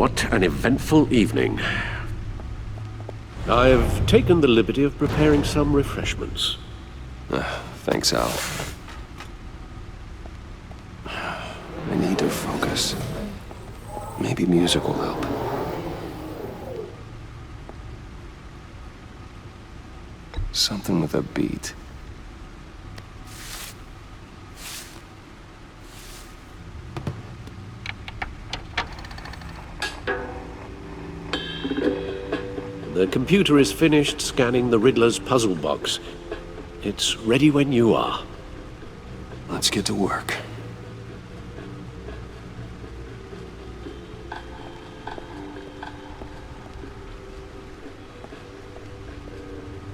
What an eventful evening. I've taken the liberty of preparing some refreshments. Thanks, Al. I need to focus. Maybe music will help. Something with a beat. The computer is finished scanning the Riddler's puzzle box. It's ready when you are. Let's get to work.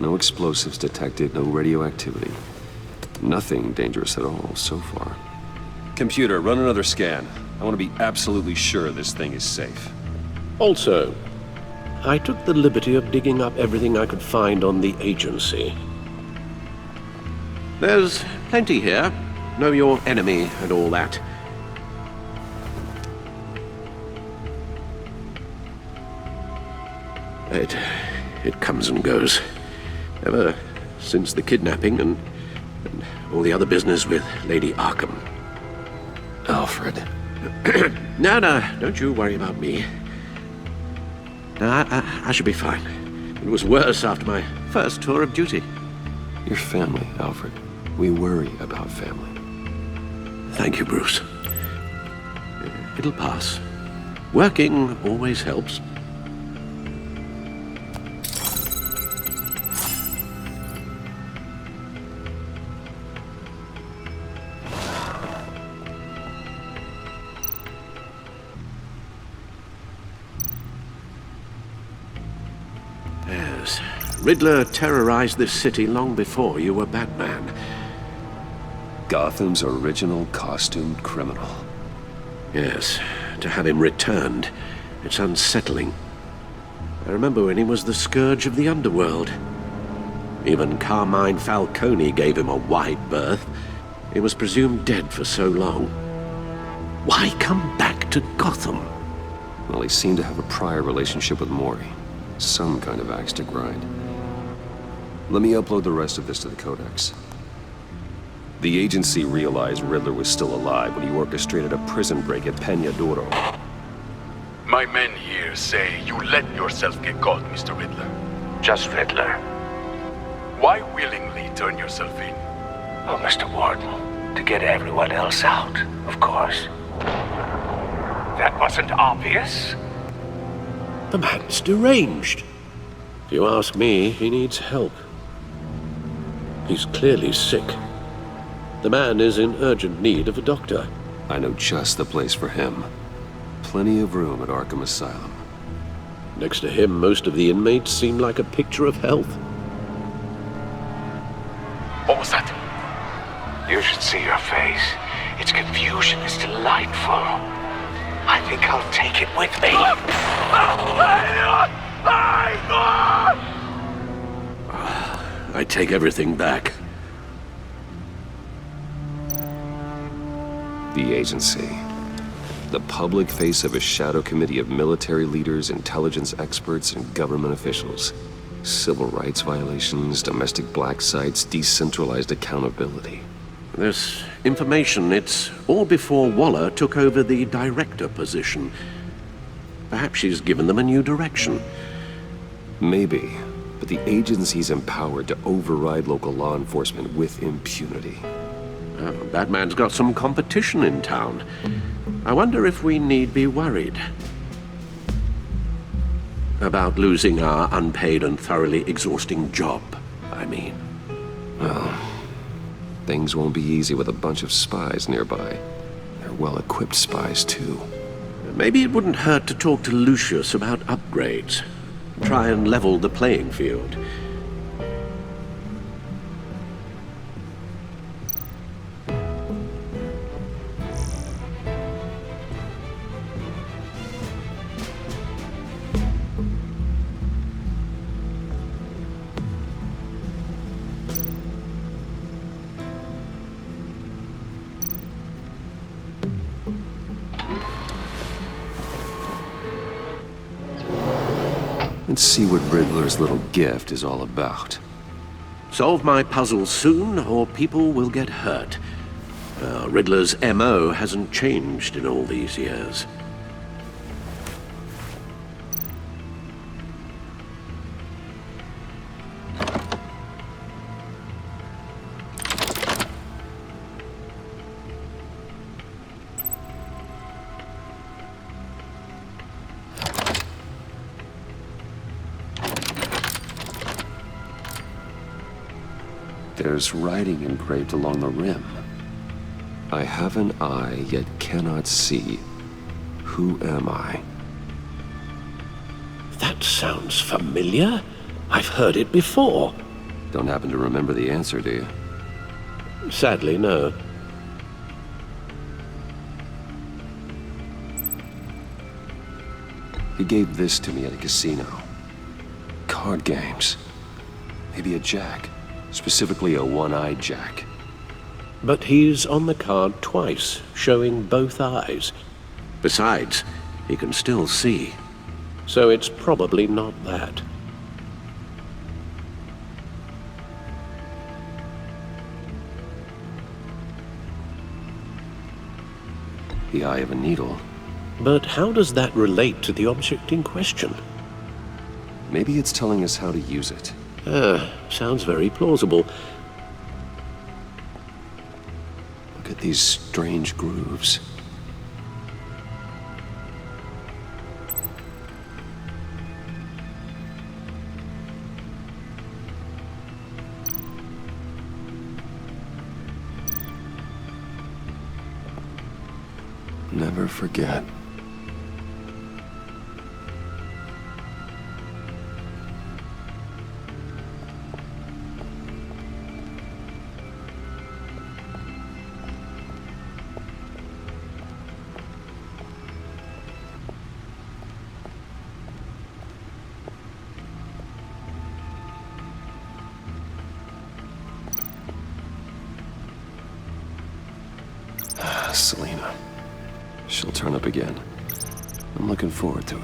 No explosives detected, no radioactivity. Nothing dangerous at all so far. Computer, run another scan. I want to be absolutely sure this thing is safe. Also, I took the liberty of digging up everything I could find on the agency. There's plenty here. Know your enemy and all that. It comes and goes. Ever since the kidnapping and all the other business with Lady Arkham. Alfred. No, don't you worry about me. No, I should be fine. It was worse after my first tour of duty. Your family, Alfred. We worry about family. Thank you, Bruce. It'll pass. Working always helps. Yes. Riddler terrorized this city long before you were Batman. Gotham's original costumed criminal. Yes, to have him returned, it's unsettling. I remember when he was the scourge of the underworld. Even Carmine Falcone gave him a wide berth. He was presumed dead for so long. Why come back to Gotham? Well, he seemed to have a prior relationship with Mori. Some kind of axe to grind. Let me upload the rest of this to the Codex. The agency realized Riddler was still alive when he orchestrated a prison break at Peña Duro. My men here say you let yourself get caught, Mr. Riddler. Just Riddler. Why willingly turn yourself in? Oh, Mr. Warden, to get everyone else out, of course. That wasn't obvious? The man's deranged. If you ask me, he needs help. He's clearly sick. The man is in urgent need of a doctor. I know just the place for him. Plenty of room at Arkham Asylum. Next to him, most of the inmates seem like a picture of health. What was that? You should see your face. Its confusion is delightful. I think I'll take it with me. I take everything back. The agency. The public face of a shadow committee of military leaders, intelligence experts, and government officials. Civil rights violations, domestic black sites, decentralized accountability. This information, it's all before Waller took over the director position. Perhaps she's given them a new direction. Maybe, but the agency's empowered to override local law enforcement with impunity. Batman's got some competition in town. I wonder if we need be worried about losing our unpaid and thoroughly exhausting job, I mean. Well, things won't be easy with a bunch of spies nearby. They're well-equipped spies, too. Maybe it wouldn't hurt to talk to Lucius about upgrades. Try and level the playing field. and see what Riddler's little gift is all about. Solve my puzzle soon, or people will get hurt. Riddler's MO hasn't changed in all these years. There's writing engraved along the rim. I have an eye, yet cannot see. Who am I? That sounds familiar. I've heard it before. Don't happen to remember the answer, do you? Sadly, no. He gave this to me at a casino. Card games. Maybe a jack. Specifically a one-eyed jack. But he's on the card twice, showing both eyes. Besides, he can still see. So it's probably not that. The eye of a needle. But how does that relate to the object in question? Maybe it's telling us how to use it. Sounds very plausible. Look at these strange grooves. Never forget. Selina. She'll turn up again. I'm looking forward to it.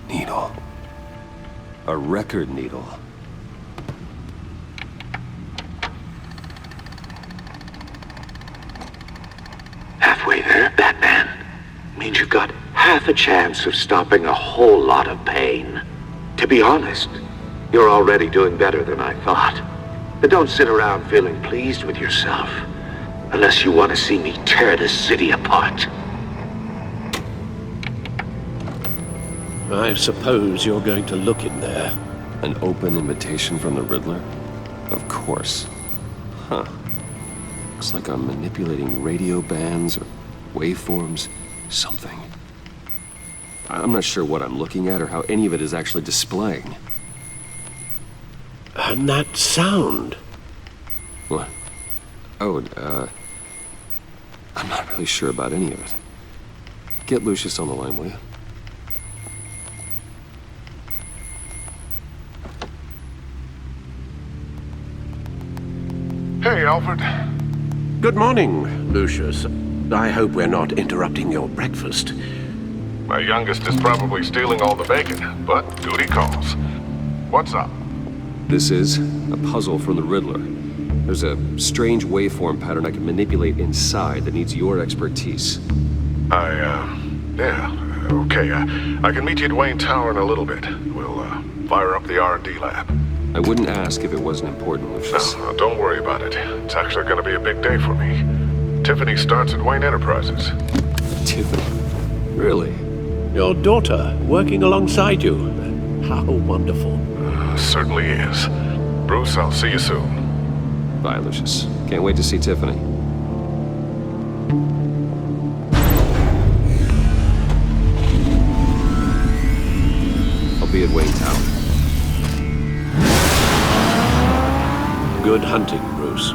Needle. A record needle. Halfway there, Batman. Means you've got half a chance of stopping a whole lot of pain. To be honest, you're already doing better than I thought. But don't sit around feeling pleased with yourself, unless you want to see me tear this city apart. I suppose you're going to look in there. An open invitation from the Riddler? Of course. Huh. Looks like I'm manipulating radio bands or waveforms, something. I'm not sure what I'm looking at or how any of it is actually displaying. And that sound. What? Oh, I'm not really sure about any of it. Get Lucius on the line, will you? Hey, Alfred. Good morning, Lucius. I hope we're not interrupting your breakfast. My youngest is probably stealing all the bacon, but duty calls. What's up? This is a puzzle from the Riddler. There's a strange waveform pattern I can manipulate inside that needs your expertise. Yeah, okay. I can meet you at Wayne Tower in a little bit. We'll, fire up the R&D lab. I wouldn't ask if it wasn't important, Lucius. No, don't worry about it. It's actually gonna be a big day for me. Tiffany starts at Wayne Enterprises. Tiffany? Really? Your daughter working alongside you. How wonderful. Certainly is. Bruce, I'll see you soon. Bye, Lucius. Can't wait to see Tiffany. I'll be at Wayne Tower. Good hunting, Bruce.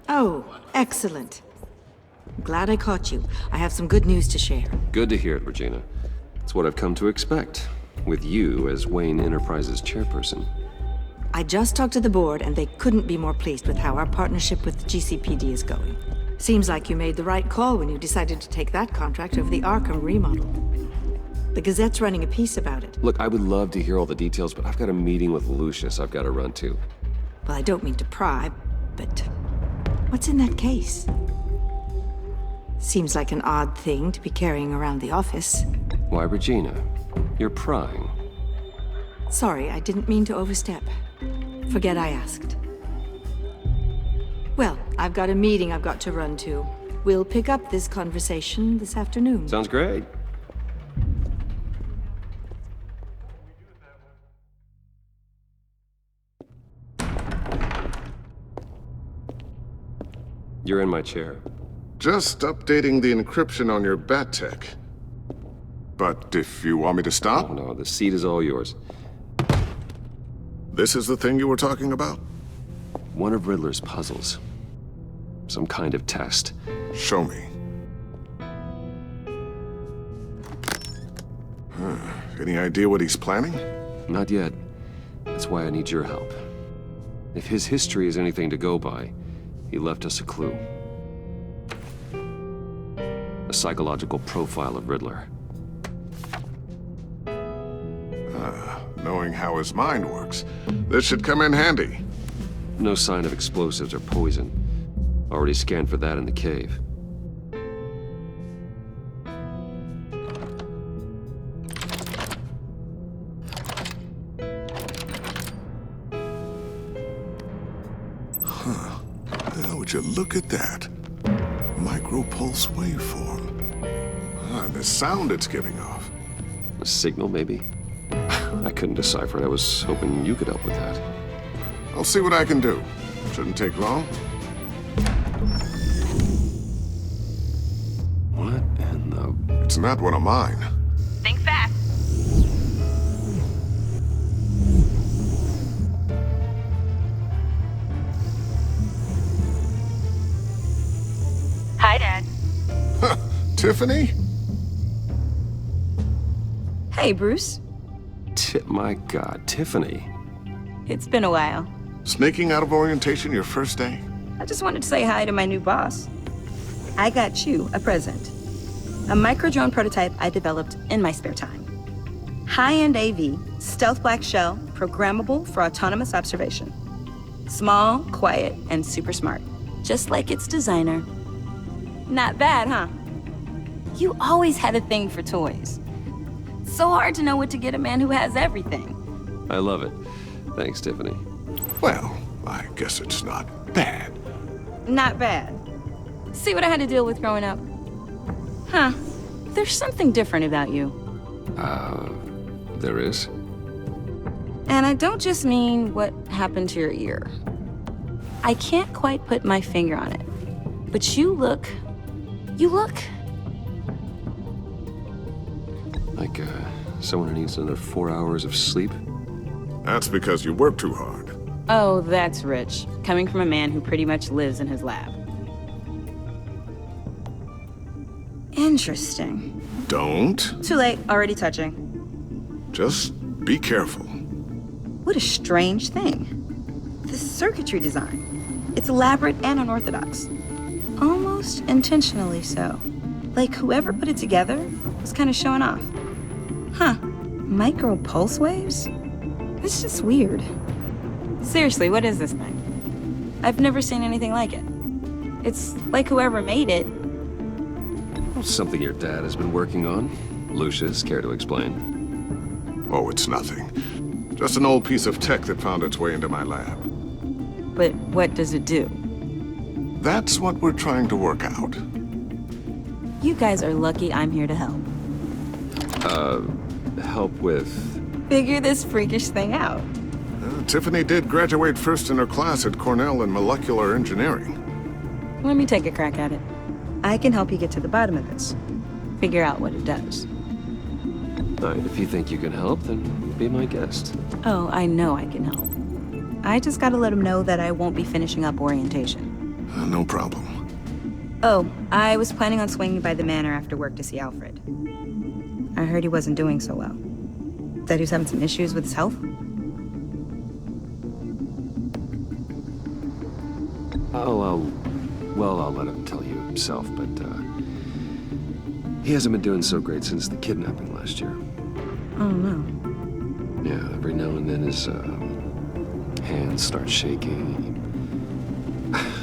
Oh, excellent. Glad I caught you. I have some good news to share. Good to hear it, Regina. It's what I've come to expect, with you as Wayne Enterprises chairperson. I just talked to the board, and they couldn't be more pleased with how our partnership with GCPD is going. Seems like you made the right call when you decided to take that contract over the Arkham remodel. The Gazette's running a piece about it. Look, I would love to hear all the details, but I've got a meeting with Lucius I've got to run to. Well, I don't mean to pry, but what's in that case? Seems like an odd thing to be carrying around the office. Why, Regina? You're prying. Sorry, I didn't mean to overstep. Forget I asked. Well, I've got a meeting I've got to run to. We'll pick up this conversation this afternoon. Sounds great. You're in my chair. Just updating the encryption on your Bat-Tech. But if you want me to stop, Oh no, the seat is all yours. this is the thing you were talking about? One of Riddler's puzzles. Some kind of test. Show me. Any idea what he's planning? Not yet. That's why I need your help. If his history is anything to go by, he left us a clue. A psychological profile of Riddler. Knowing how his mind works, this should come in handy. No sign of explosives or poison. Already scanned for that in the cave. Would you look at that? Micropulse waveform. And the sound it's giving off. A signal, maybe? I couldn't decipher it. I was hoping you could help with that. I'll see what I can do. Shouldn't take long. What in the... It's not one of mine. Think fast. Hi, Dad. Tiffany? Hey, Bruce. My God, Tiffany. It's been a while. Sneaking out of orientation your first day? I just wanted to say hi to my new boss. I got you a present. A micro-drone prototype I developed in my spare time. High-end AV, stealth black shell, programmable for autonomous observation. Small, quiet, and super smart. Just like its designer. Not bad, huh? You always had a thing for toys. So hard to know what to get a man who has everything. I love it. Thanks, Tiffany. Well, I guess it's not bad. Not bad. See what I had to deal with growing up? Huh. There's something different about you. There is? And I don't just mean what happened to your ear. I can't quite put my finger on it. But you look... Like, someone who needs another 4 hours of sleep? That's because you work too hard. Oh, that's rich. Coming from a man who pretty much lives in his lab. Interesting. Don't. Too late. Already touching. Just be careful. What a strange thing. The circuitry design. It's elaborate and unorthodox. Almost intentionally so. Like whoever put it together was kind of showing off. Huh. Micro pulse waves? It's just weird. Seriously, what is this thing? I've never seen anything like it. It's like whoever made it. Something your dad has been working on. Lucius, care to explain? Oh, it's nothing. Just an old piece of tech that found its way into my lab. But what does it do? That's what we're trying to work out. You guys are lucky I'm here to help. Help with... Figure this freakish thing out. Tiffany did graduate first in her class at Cornell in molecular engineering. Let me take a crack at it. I can help you get to the bottom of this. Figure out what it does. All right, if you think you can help, then be my guest. Oh, I know I can help. I just gotta let him know that I won't be finishing up orientation. No problem. Oh, I was planning on swinging by the manor after work to see Alfred. I heard he wasn't doing so well. That he was having some issues with his health? I'll let him tell you himself, but, he hasn't been doing so great since the kidnapping last year. Oh, no. Yeah, every now and then his, hands start shaking.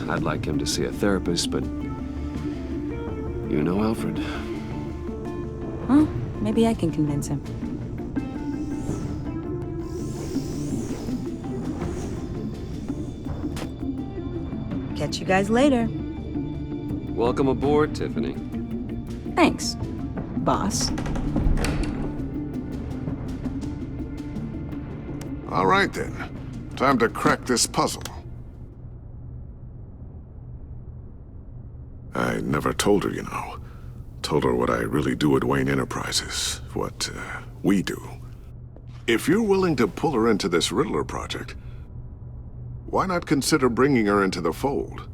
I'd like him to see a therapist, but you know Alfred. Well, maybe I can convince him. Catch you guys later. Welcome aboard, Tiffany. Thanks, boss. All right, then. Time to crack this puzzle. I never told her, you know. Told her what I really do at Wayne Enterprises. What, we do. If you're willing to pull her into this Riddler project, why not consider bringing her into the fold?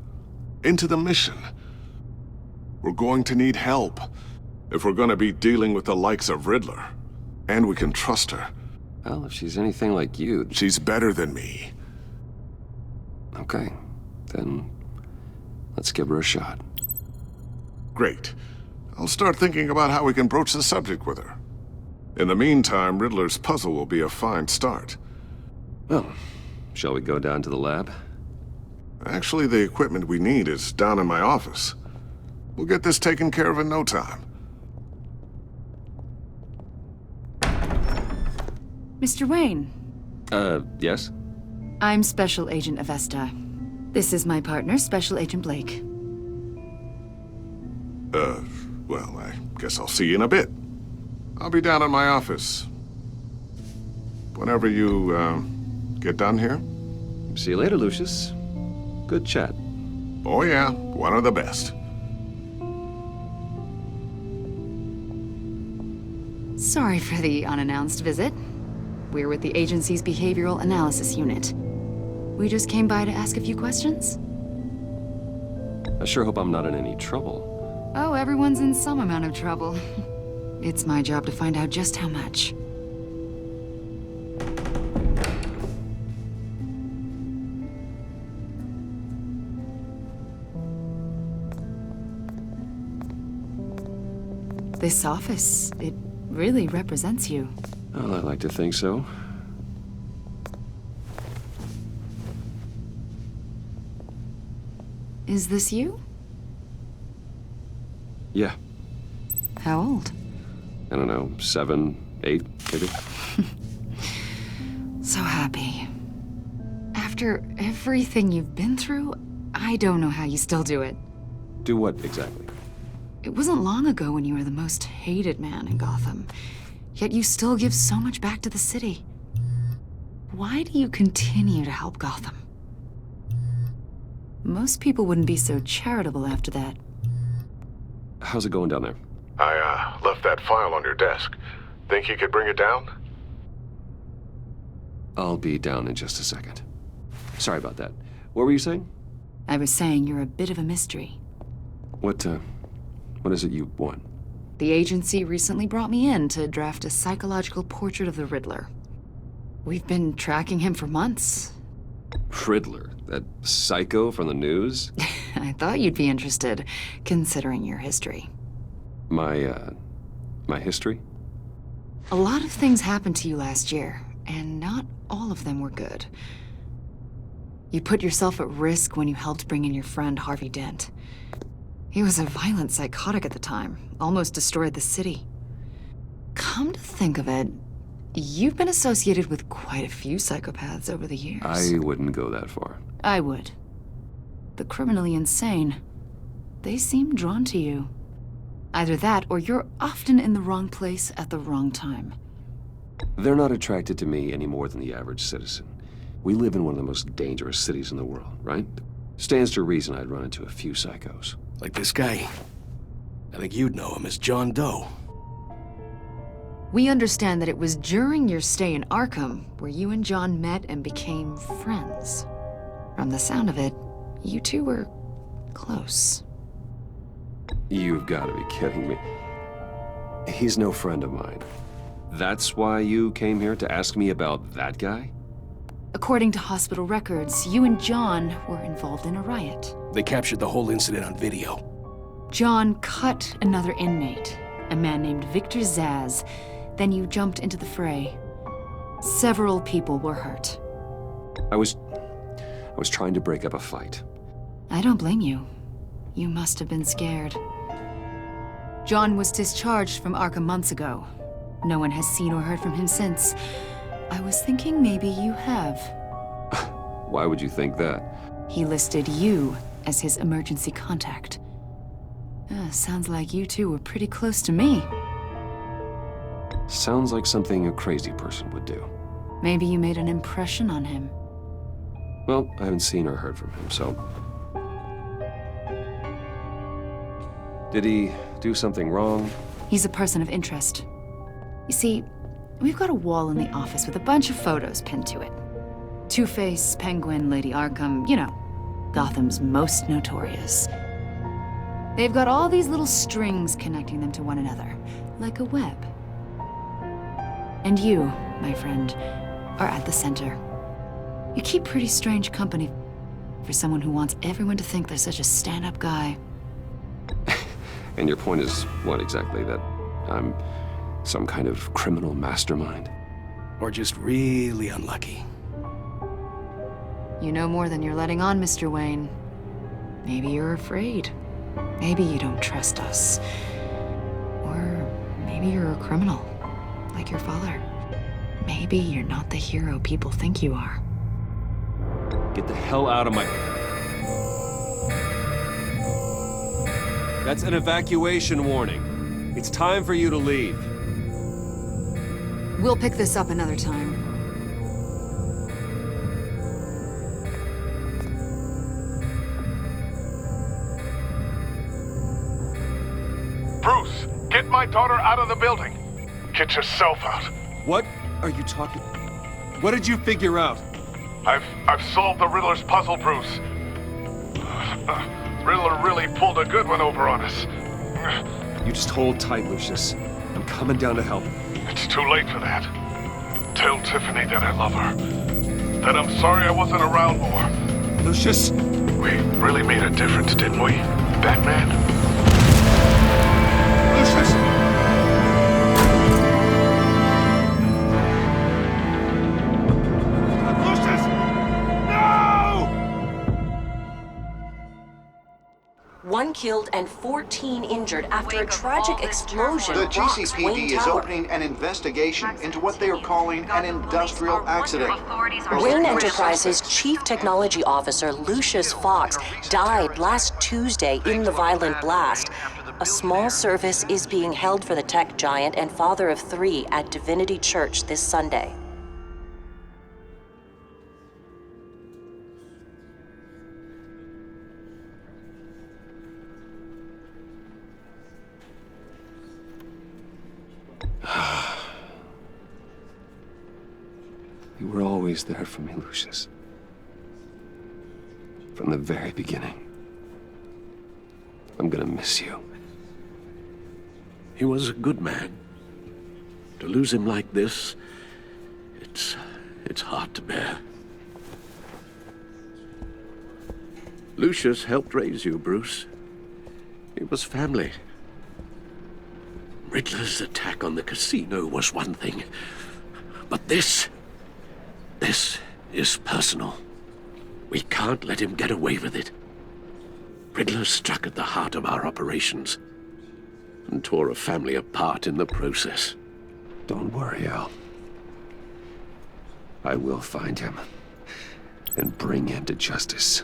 Into the mission? We're going to need help if we're going to be dealing with the likes of Riddler. And we can trust her. Well, if she's anything like you... She's better than me. Okay, then let's give her a shot. Great. I'll start thinking about how we can broach the subject with her. In the meantime, Riddler's puzzle will be a fine start. Well, shall we go down to the lab? Actually, the equipment we need is down in my office. We'll get this taken care of in no time. Mr. Wayne. Yes? I'm Special Agent Avesta. This is my partner, Special Agent Blake. Well, I guess I'll see you in a bit. I'll be down in my office. Whenever you, get done here. See you later, Lucius. Good chat. Oh yeah, one of the best. Sorry for the unannounced visit. We're with the agency's Behavioral Analysis Unit. We just came by to ask a few questions. I sure hope I'm not in any trouble. Oh, everyone's in some amount of trouble. It's my job to find out just how much. This office, it really represents you. Well, I like to think so. Is this you? Yeah, How old? I don't know, 7, 8, maybe? So happy. After everything you've been through, I don't know how you still do it. Do what exactly? It wasn't long ago when you were the most hated man in Gotham, yet you still give so much back to the city. Why do you continue to help Gotham? Most people wouldn't be so charitable after that. How's it going down there? I left that file on your desk. Think you could bring it down? I'll be down in just a second. Sorry about that. What were you saying? I was saying you're a bit of a mystery. What is it you want? The agency recently brought me in to draft a psychological portrait of the Riddler. We've been tracking him for months. Riddler? That psycho from the news? I thought you'd be interested, considering your history. My history? A lot of things happened to you last year, and not all of them were good. You put yourself at risk when you helped bring in your friend Harvey Dent. He was a violent psychotic at the time, almost destroyed the city. Come to think of it, you've been associated with quite a few psychopaths over the years. I wouldn't go that far. I would. The criminally insane. They seem drawn to you. Either that, or you're often in the wrong place at the wrong time. They're not attracted to me any more than the average citizen. We live in one of the most dangerous cities in the world, right? Stands to reason I'd run into a few psychos. Like this guy. I think you'd know him as John Doe. We understand that it was during your stay in Arkham where you and John met and became friends. From the sound of it, you two were close. You've got to be kidding me. He's no friend of mine. That's why you came here to ask me about that guy? According to hospital records, you and John were involved in a riot. They captured the whole incident on video. John cut another inmate, a man named Victor Zsasz. Then you jumped into the fray. Several people were hurt. I was trying to break up a fight. I don't blame you. You must have been scared. John was discharged from Arkham months ago. No one has seen or heard from him since. I was thinking maybe you have. Why would you think that? He listed you as his emergency contact. Sounds like you two were pretty close to me. Sounds like something a crazy person would do. Maybe you made an impression on him. Well, I haven't seen or heard from him, so... Did he do something wrong? He's a person of interest. You see, we've got a wall in the office with a bunch of photos pinned to it. Two-Face, Penguin, Lady Arkham, you know, Gotham's most notorious. They've got all these little strings connecting them to one another, like a web. And you, my friend, are at the center. You keep pretty strange company for someone who wants everyone to think they're such a stand-up guy. And your point is what exactly? That I'm some kind of criminal mastermind? Or just really unlucky. You know more than you're letting on, Mr. Wayne. Maybe you're afraid. Maybe you don't trust us. Or maybe you're a criminal, like your father. Maybe you're not the hero people think you are. Get the hell out of my... That's an evacuation warning. It's time for you to leave. We'll pick this up another time. Bruce, get my daughter out of the building. Get yourself out. What are you talking... What did you figure out? I've solved the Riddler's puzzle, Bruce. Riddler really pulled a good one over on us. You just hold tight, Lucius. I'm coming down to help. It's too late for that. Tell Tiffany that I love her. That I'm sorry I wasn't around more. Lucius! We really made a difference, didn't we, Batman? Lucius! killed and 14 injured after a tragic explosion The rocks GCPD Wayne is Tower. opening an investigation into what they are calling an industrial accident. Wayne Enterprises' Chief Technology Officer Lucius Fox died last Tuesday in the violent blast. A small service is being held for the tech giant and father of 3 at Divinity Church this Sunday. You were always there for me, Lucius. From the very beginning. I'm gonna miss you. He was a good man. To lose him like this, it's hard to bear. Lucius helped raise you, Bruce. It was family. Riddler's attack on the casino was one thing, but this is personal. We can't let him get away with it. Riddler struck at the heart of our operations and tore a family apart in the process. Don't worry, Al. I will find him and bring him to justice.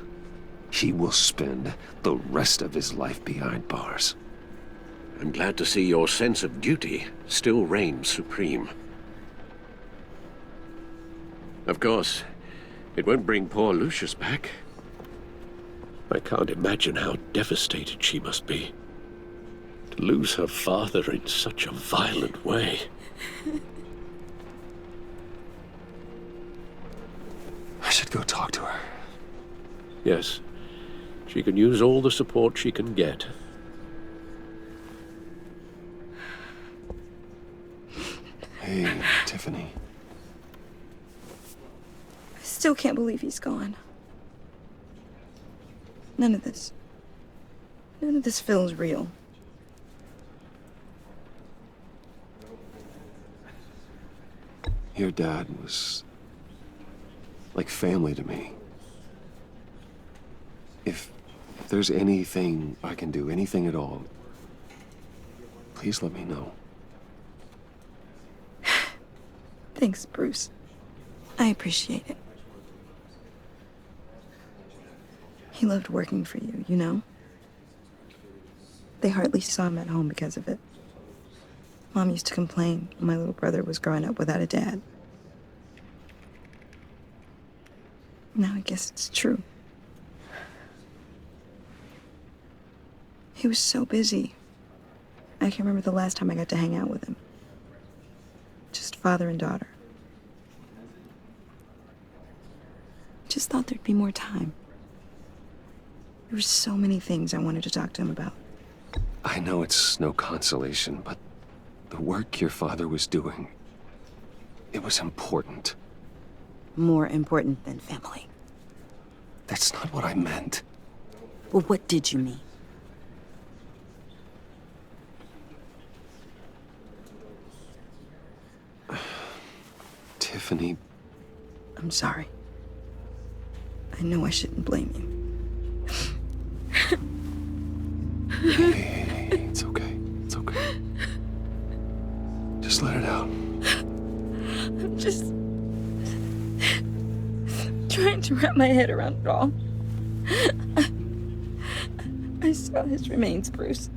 He will spend the rest of his life behind bars. I'm glad to see your sense of duty still reigns supreme. Of course, it won't bring poor Lucius back. I can't imagine how devastated she must be. To lose her father in such a violent way. I should go talk to her. Yes, she can use all the support she can get. Hey, Tiffany. I still can't believe he's gone. None of this feels real. Your dad was like family to me. If there's anything I can do, anything at all, please let me know. Thanks, Bruce. I appreciate it. He loved working for you, you know? They hardly saw him at home because of it. Mom used to complain when my little brother was growing up without a dad. Now I guess it's true. He was so busy. I can't remember the last time I got to hang out with him. Just father and daughter. Just thought there'd be more time. There were so many things I wanted to talk to him about. I know it's no consolation, but the work your father was doing, it was important. More important than family. That's not what I meant. Well, what did you mean? Tiffany. I'm sorry. I know I shouldn't blame you. Hey, it's okay. It's okay. Just let it out. I'm just trying to wrap my head around it all. I saw his remains, Bruce.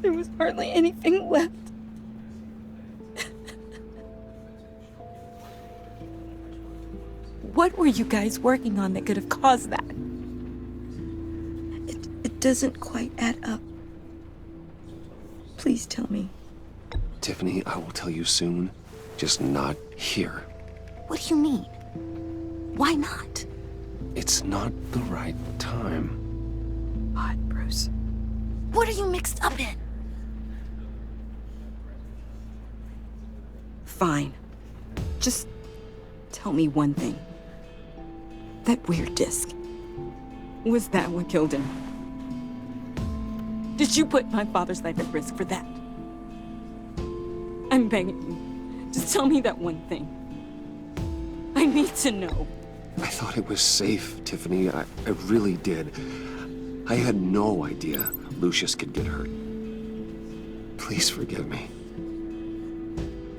There was hardly anything left. What were you guys working on that could have caused that? It doesn't quite add up. Please tell me. Tiffany, I will tell you soon, just not here. What do you mean? Why not? It's not the right time. What, Bruce? What are you mixed up in? Fine. Just tell me one thing. That weird disc. Was that what killed him? Did you put my father's life at risk for that? I'm begging you. Just tell me that one thing. I need to know. I thought it was safe, Tiffany. I really did. I had no idea Lucius could get hurt. Please forgive me.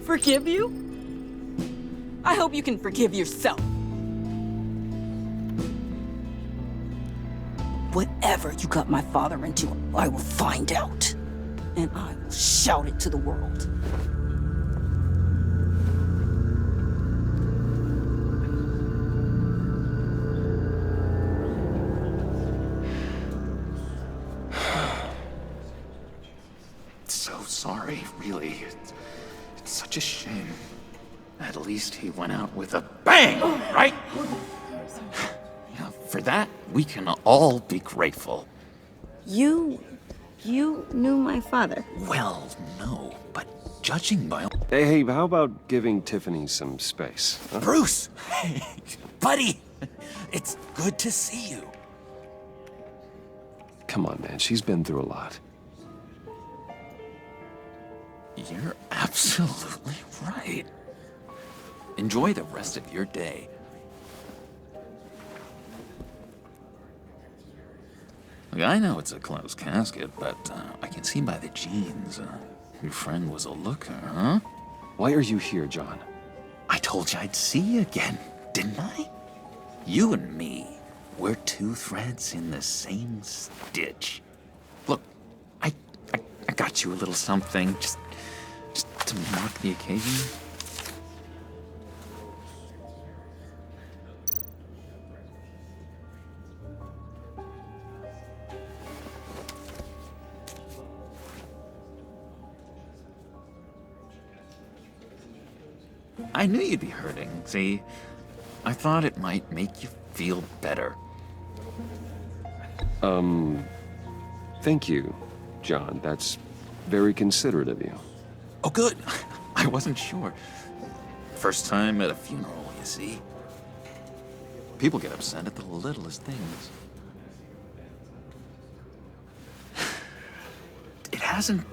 Forgive you? I hope you can forgive yourself. Whatever you got my father into, I will find out. And I will shout it to the world. So sorry, really. It's such a shame. At least he went out with a bang, right? Yeah, for that, we can all be grateful. You knew my father. Well, no, but judging by... Hey, how about giving Tiffany some space? Huh? Bruce! Buddy! It's good to see you. Come on, man. She's been through a lot. You're absolutely right. Enjoy the rest of your day. Look, I know it's a closed casket, but I can see by the jeans, your friend was a looker, huh? Why are you here, John? I told you I'd see you again, didn't I? You and me, we're two threads in the same stitch. Look, I got you a little something, just to mark the occasion. I knew you'd be hurting, see? I thought it might make you feel better. Thank you, John. That's very considerate of you. Oh, good. I wasn't sure. First time at a funeral, you see. People get upset at the littlest things. It hasn't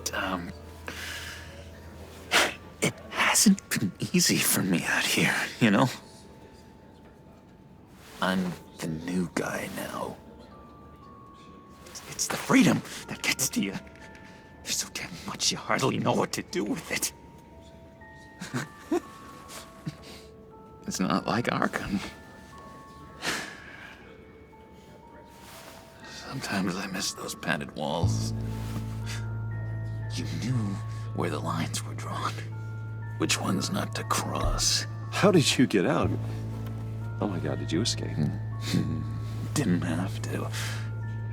been easy for me out here, you know? I'm the new guy now. It's the freedom that gets to you. There's so damn much you hardly know what to do with it. It's not like Arkham. Sometimes I miss those padded walls. You knew where the lines were drawn. Which ones not to cross. How did you get out? Oh my God, did you escape? Didn't have to.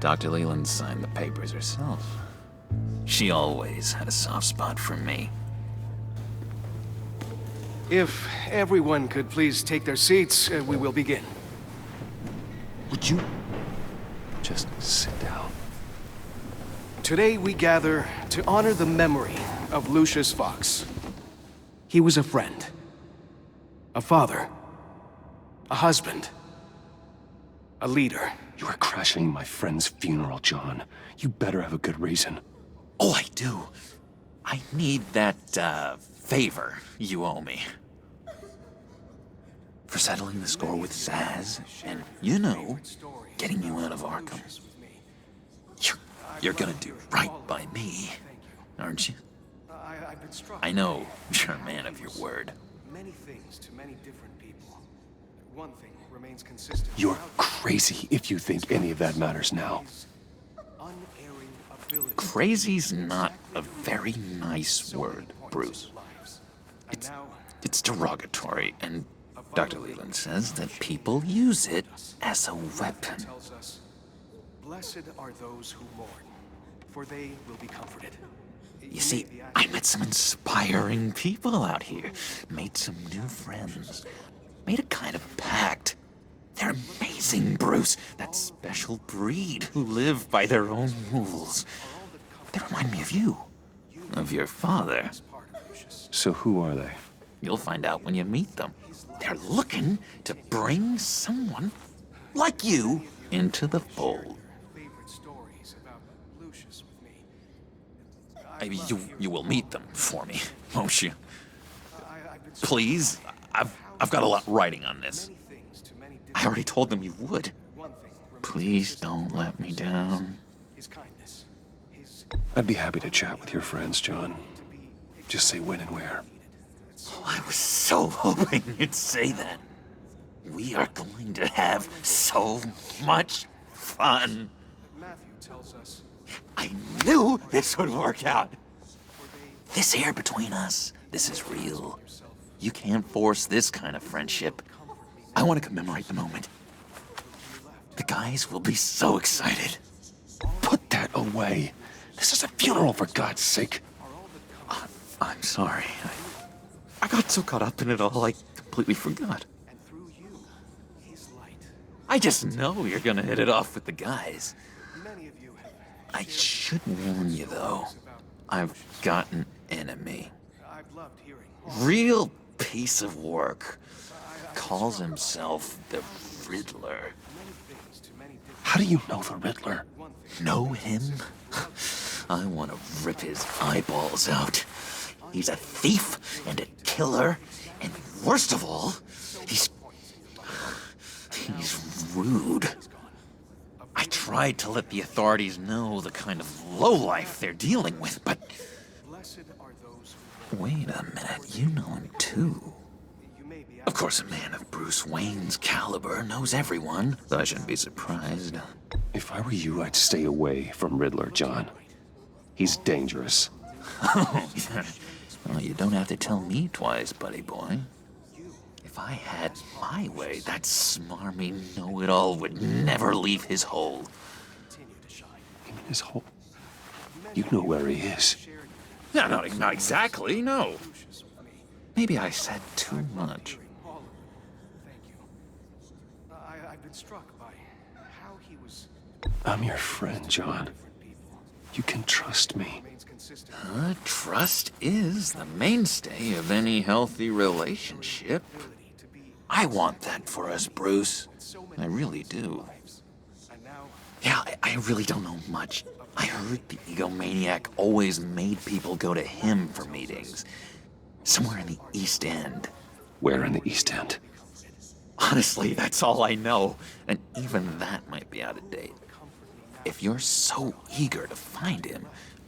Dr. Leland signed the papers herself. She always had a soft spot for me. If everyone could please take their seats, we will begin. Would you just sit down? Today we gather to honor the memory of Lucius Fox. He was a friend, a father, a husband, a leader. You are crashing my friend's funeral, John. You better have a good reason. Oh, I do. I need that, favor you owe me. For settling the score with Zsasz, and, you know, getting you out of Arkham. You're gonna do right by me, aren't you? I know you're a man of your word. Many things to many different people. One thing remains consistent. You're crazy if you think any of that matters now. Crazy's not a very nice word, Bruce. It's derogatory, and Dr. Leland says that people use it as a weapon. Blessed are those who mourn, for they will be comforted. You see, I met some inspiring people out here. Made some new friends. Made a kind of pact. They're amazing, Bruce. That special breed who live by their own rules. They remind me of you. Of your father. So who are they? You'll find out when you meet them. They're looking to bring someone like you into the fold. You will meet them for me, won't you? Please, I've got a lot riding on this. I already told them you would. Please don't let me down. I'd be happy to chat with your friends, John. Just say when and where. Oh, I was so hoping you'd say that. We are going to have so much fun. I knew this would work out. This here between us, this is real. You can't force this kind of friendship. I want to commemorate the moment. The guys will be so excited. Put that away. This is a funeral, for God's sake. I'm sorry. I got so caught up in it all, I completely forgot. I just know you're gonna hit it off with the guys. I should warn you, though. I've got an enemy. Real piece of work. Calls himself the Riddler. How do you know the Riddler? Know him? I want to rip his eyeballs out. He's a thief and a killer, and worst of all, he's rude. I tried to let the authorities know the kind of lowlife they're dealing with, but... Wait a minute, you know him too. Of course, a man of Bruce Wayne's caliber knows everyone, so I shouldn't be surprised. If I were you, I'd stay away from Riddler, John. He's dangerous. Oh, yeah. Well, you don't have to tell me twice, buddy boy. If I had my way, that smarmy know-it-all would never leave his hole. In his hole? You know where he is. No, not exactly, no. Maybe I said too much. I've been struck by how he was... I'm your friend, John. You can trust me. Trust is the mainstay of any healthy relationship. I want that for us, Bruce. I really do. Yeah, I really don't know much. I heard the egomaniac always made people go to him for meetings. Somewhere in the East End. Where in the East End? Honestly, that's all I know. And even that might be out of date. If you're so eager to find him,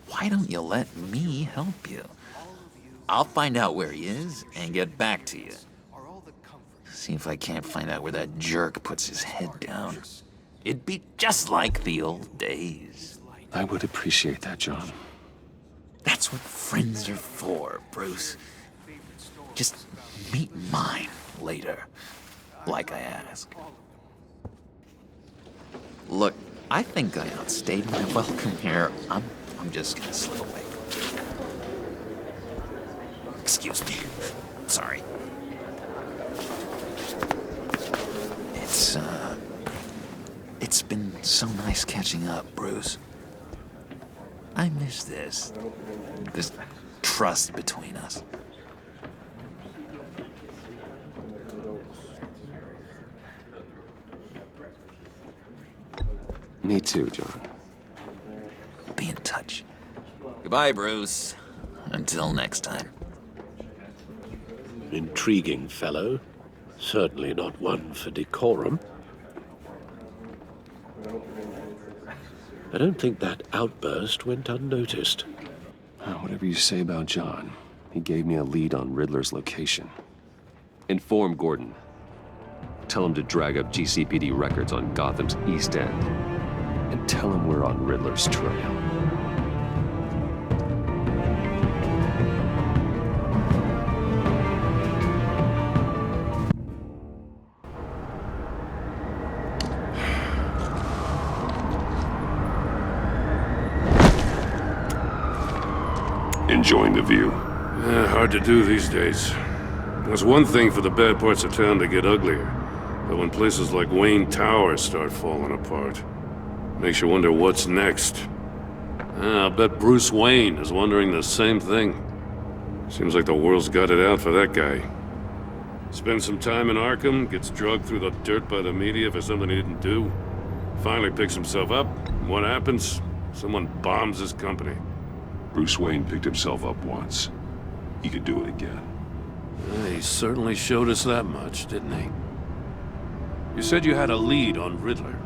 why don't you let me help you? I'll find out where he is and get back to you. See if I can't find out where that jerk puts his head down. It'd be just like the old days. I would appreciate that, John. That's what friends are for, Bruce. Just meet mine later, like I asked. Look, I think I outstayed my welcome here. I'm just gonna slip away. Excuse me. Sorry. It's been so nice catching up, Bruce. I miss this trust between us. Me too, John. Be in touch. Goodbye, Bruce. Until next time. Intriguing fellow. Certainly not one for decorum. I don't think that outburst went unnoticed. Whatever you say about John, he gave me a lead on Riddler's location. Inform Gordon. Tell him to drag up GCPD records on Gotham's East End. And tell him we're on Riddler's trail. Enjoying the view? Hard to do these days. It's one thing for the bad parts of town to get uglier, but when places like Wayne Tower start falling apart, makes you wonder what's next. I'll bet Bruce Wayne is wondering the same thing. Seems like the world's got it out for that guy. Spends some time in Arkham, gets drugged through the dirt by the media for something he didn't do. Finally picks himself up, and what happens? Someone bombs his company. Bruce Wayne picked himself up once. He could do it again. He certainly showed us that much, didn't he? You said you had a lead on Riddler.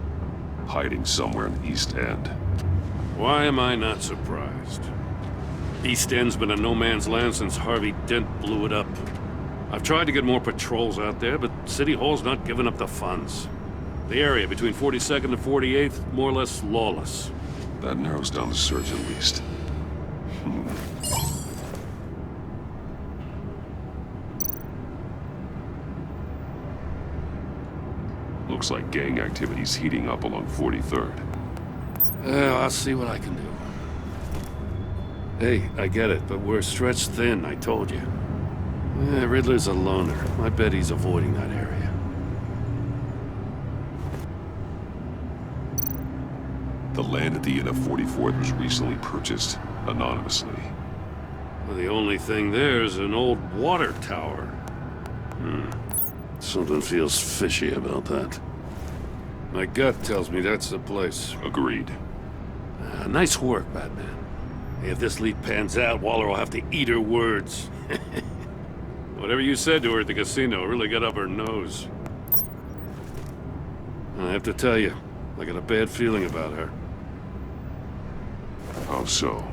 Hiding somewhere in the East End. Why am I not surprised? East End's been a no-man's land since Harvey Dent blew it up. I've tried to get more patrols out there, but City Hall's not giving up the funds. The area between 42nd and 48th, more or less lawless. That narrows down the search at least. Looks like gang activity's heating up along 43rd. Well, I'll see what I can do. Hey, I get it, but we're stretched thin, I told you. Riddler's a loner. I bet he's avoiding that area. The land at the end of 44th was recently purchased anonymously. Well, the only thing there is an old water tower. Something feels fishy about that. My gut tells me that's the place. Agreed. Nice work, Batman. If this lead pans out, Waller will have to eat her words. Whatever you said to her at the casino really got up her nose. I have to tell you, I got a bad feeling about her. How so?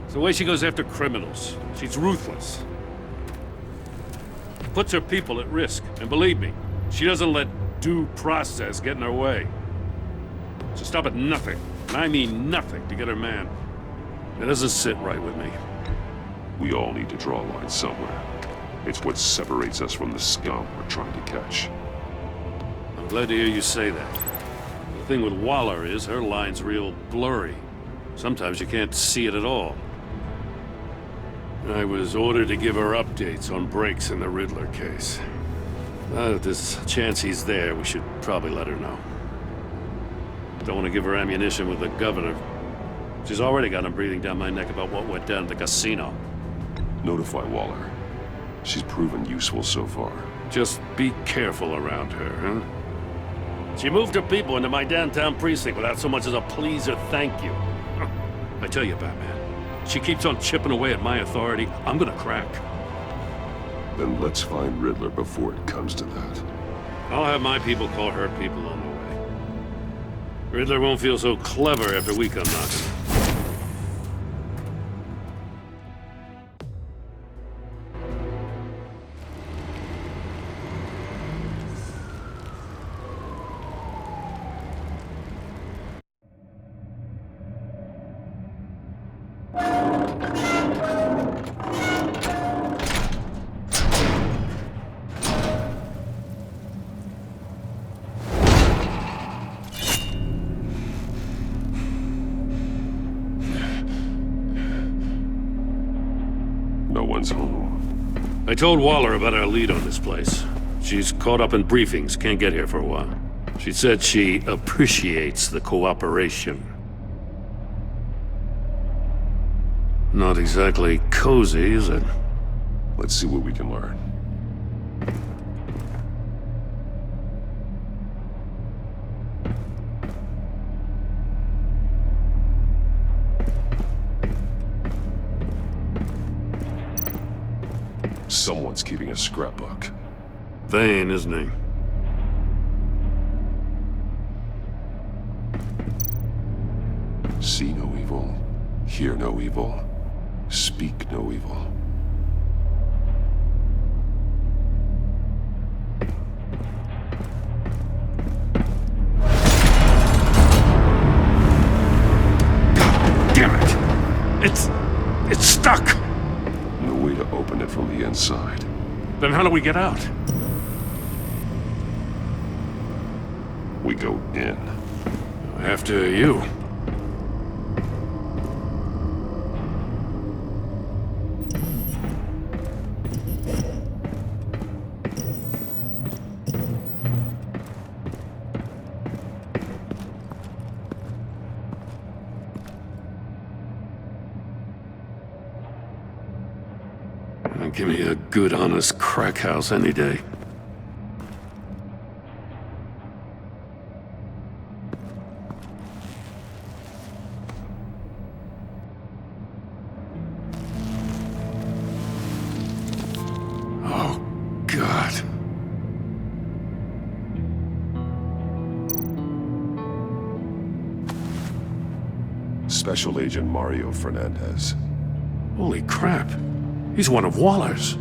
It's the way she goes after criminals. She's ruthless. Puts her people at risk. And believe me, she doesn't let due process get in her way. She'll stop at nothing, and I mean nothing, to get her man. It doesn't sit right with me. We all need to draw a line somewhere. It's what separates us from the scum we're trying to catch. I'm glad to hear you say that. The thing with Waller is her line's real blurry. Sometimes you can't see it at all. I was ordered to give her updates on breaks in the Riddler case. If there's a chance he's there, we should probably let her know. Don't want to give her ammunition with the governor. She's already got him breathing down my neck about what went down at the casino. Notify Waller. She's proven useful so far. Just be careful around her, huh? She moved her people into my downtown precinct without so much as a please or thank you. I tell you, Batman, she keeps on chipping away at my authority, I'm gonna crack. Then let's find Riddler before it comes to that. I'll have my people call her people on the way. Riddler won't feel so clever after we come knocking. No one's home. I told Waller about our lead on this place. She's caught up in briefings, can't get here for a while. She said she appreciates the cooperation. Not exactly cozy, is it? Let's see what we can learn. Someone's keeping a scrapbook. Vane, isn't he? See no evil, hear no evil, speak no evil. God damn it! It's stuck! No way to open it from the inside. Then how do we get out? We go in. After you. Give me a good, honest crack house any day. Oh, God. Special Agent Mario Fernandez. Holy crap. He's one of Waller's.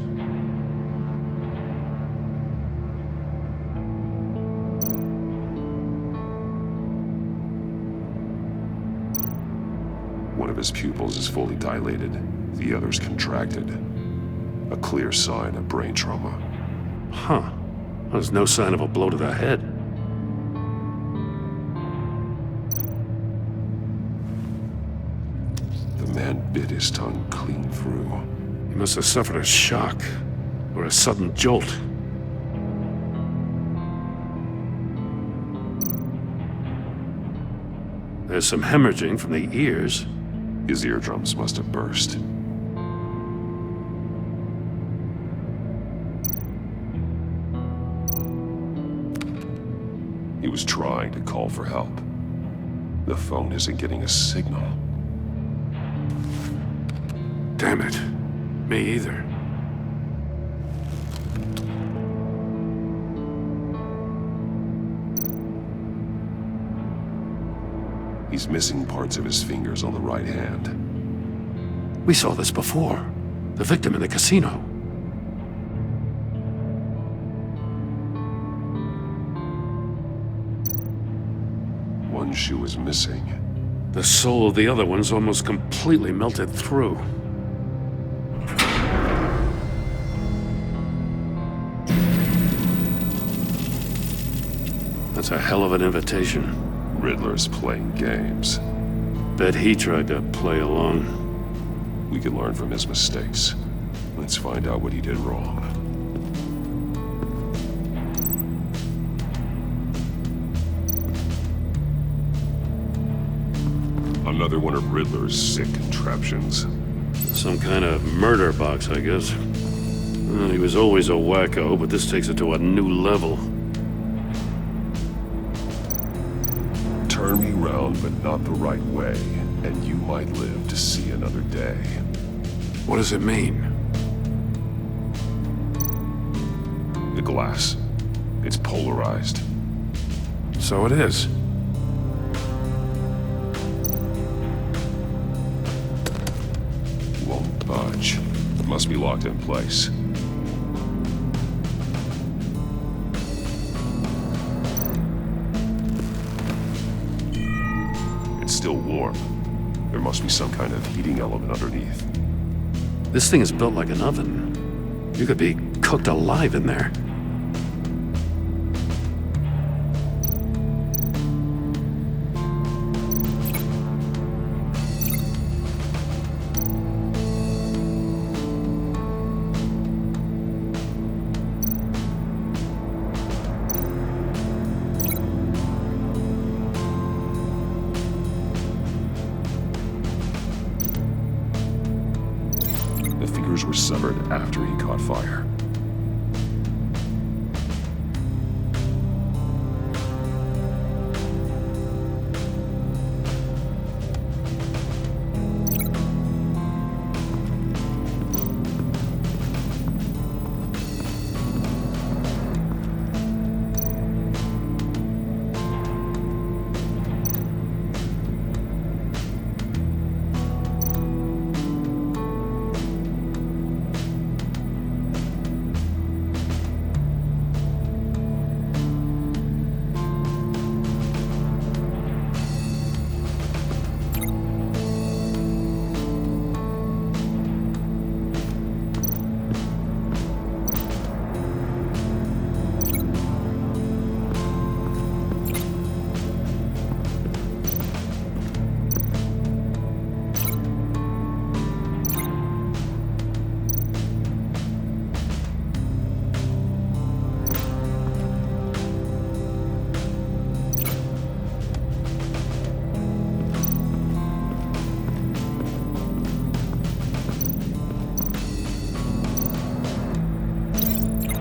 One of his pupils is fully dilated, the other's contracted. A clear sign of brain trauma. Huh. There's no sign of a blow to the head. The man bit his tongue clean through. He must have suffered a shock, or a sudden jolt. There's some hemorrhaging from the ears. His eardrums must have burst. He was trying to call for help. The phone isn't getting a signal. Damn it. Me either. He's missing parts of his fingers on the right hand. We saw this before. The victim in the casino. One shoe is missing. The sole of the other one's almost completely melted through. That's a hell of an invitation. Riddler's playing games. Bet he tried to play along. We can learn from his mistakes. Let's find out what he did wrong. Another one of Riddler's sick contraptions. Some kind of murder box, I guess. Well, he was always a wacko, but this takes it to a new level. Turn me round, but not the right way, and you might live to see another day. What does it mean? The glass. It's polarized. So it is. Won't budge. Must be locked in place. It's still warm. There must be some kind of heating element underneath. This thing is built like an oven. You could be cooked alive in there. Were severed after he caught fire.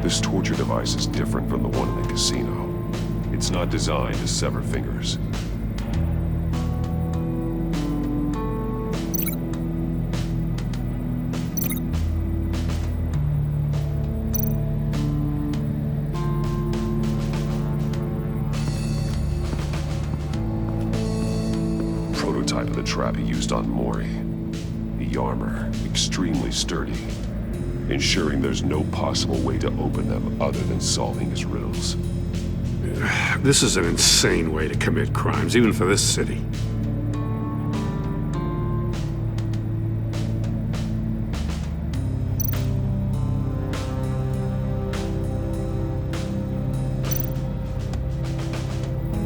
This torture device is different from the one in the casino. It's not designed to sever fingers. prototype of the trap he used on Mori. The armor, extremely sturdy, ensuring there's no possible way to open them other than solving his riddles. This is an insane way to commit crimes, even for this city.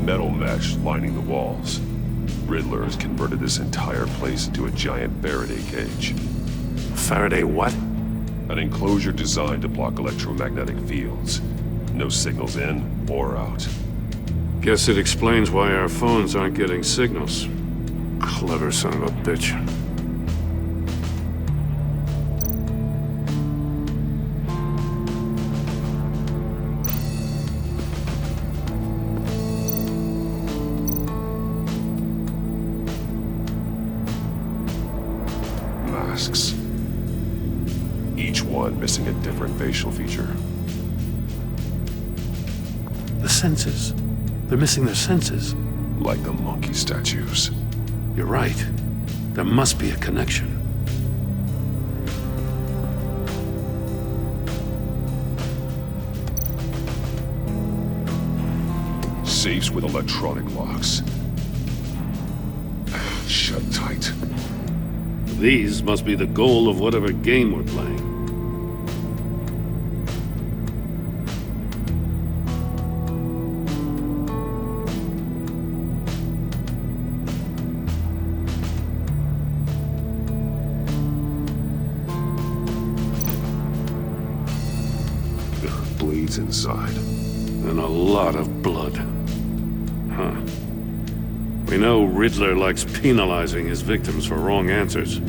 Metal mesh lining the walls. Riddler has converted this entire place into a giant Faraday cage. Faraday what? An enclosure designed to block electromagnetic fields. No signals in or out. Guess it explains why our phones aren't getting signals. Clever son of a bitch. Masks. Each one missing a different facial feature. The senses. They're missing their senses. Like the monkey statues. You're right. There must be a connection. Safes with electronic locks. Shut tight. These must be the goal of whatever game we're playing. Blades inside. And a lot of blood. Huh. We know Riddler likes penalizing his victims for wrong answers.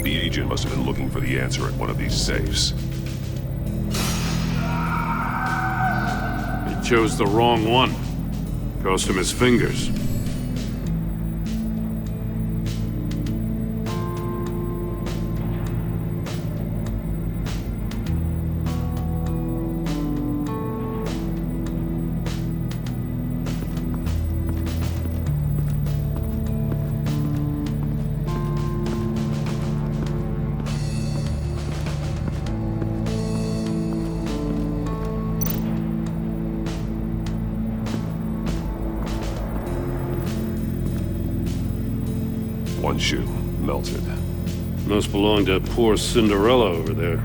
The agent must have been looking for the answer at one of these safes. He chose the wrong one. Cost him his fingers. One shoe, melted. Must belong to poor Cinderella over there.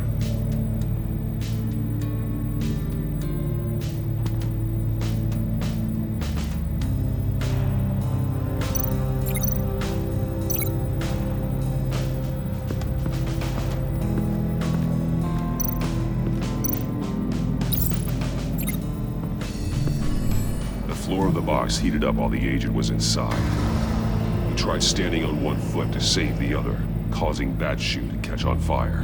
The floor of the box heated up while the agent was inside. He tried standing on one foot to save the other, causing that shoe to catch on fire.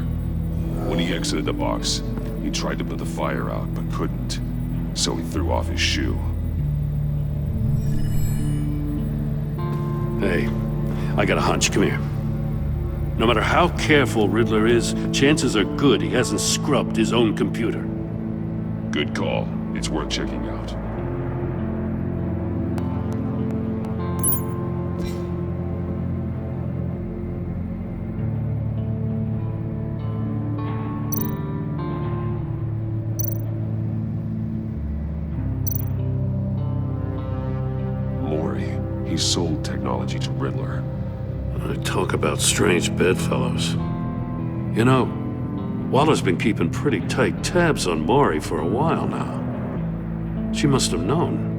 When he exited the box, he tried to put the fire out, but couldn't. So he threw off his shoe. Hey, I got a hunch. Come here. No matter how careful Riddler is, chances are good he hasn't scrubbed his own computer. Good call. It's worth checking out. Mori, he sold technology to Riddler. I talk about strange bedfellows. You know, Waller's been keeping pretty tight tabs on Mori for a while now. She must have known.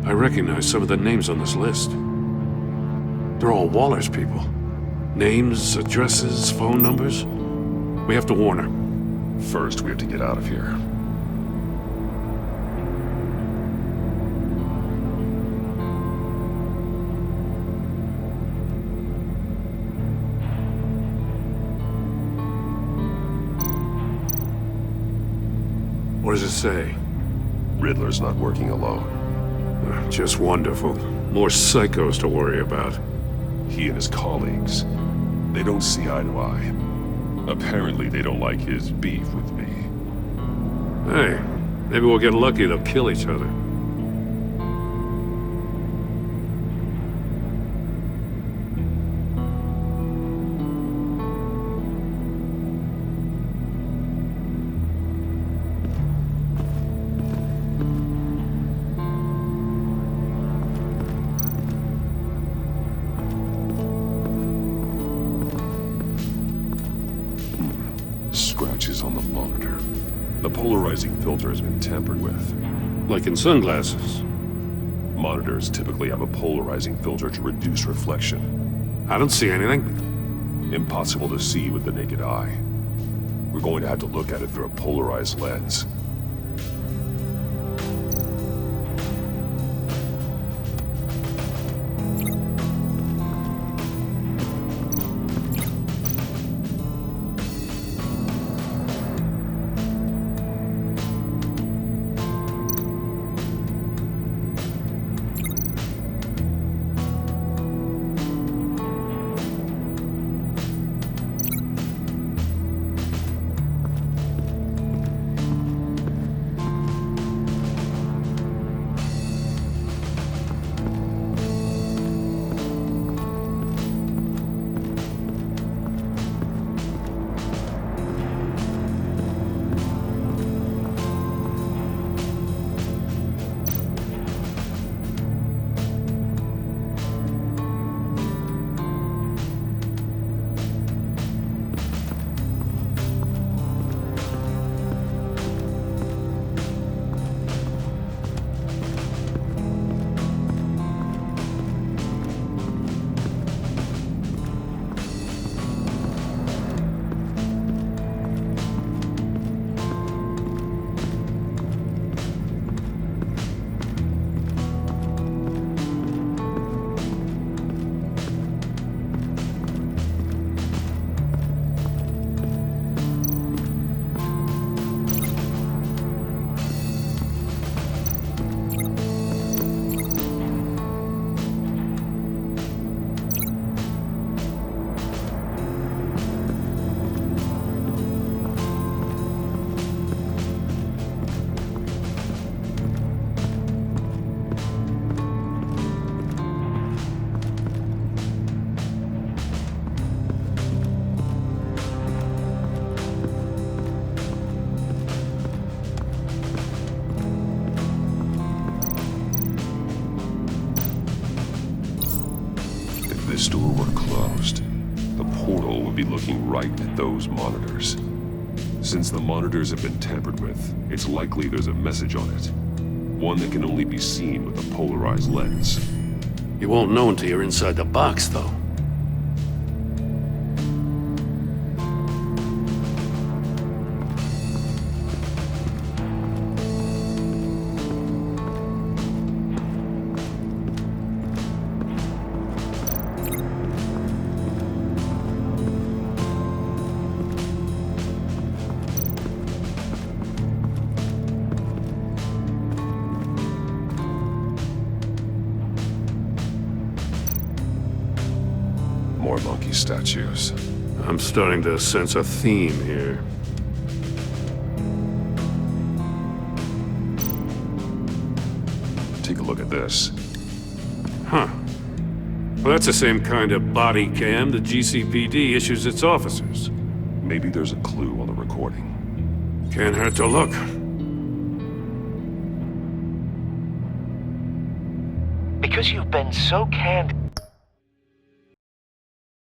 I recognize some of the names on this list. They're all Waller's people. Names, addresses, phone numbers. We have to warn her. First, we have to get out of here. What does it say? Riddler's not working alone. Just wonderful. More psychos to worry about. He and his colleagues, they don't see eye to eye. Apparently they don't like his beef with me. Hey, maybe we'll get lucky they'll kill each other. Scratches on the monitor. The polarizing filter has been tampered with. Like in sunglasses. Monitors typically have a polarizing filter to reduce reflection. I don't see anything. Impossible to see with the naked eye. We're going to have to look at it through a polarized lens. This door were closed, the portal would be looking right at those monitors. Since the monitors have been tampered with, it's likely there's a message on it. One that can only be seen with a polarized lens. You won't know until you're inside the box, though. More monkey statues. I'm starting to sense a theme here. Take a look at this. Huh. Well, that's the same kind of body cam the GCPD issues its officers. Maybe there's a clue on the recording. Can't hurt to look. Because you've been so candid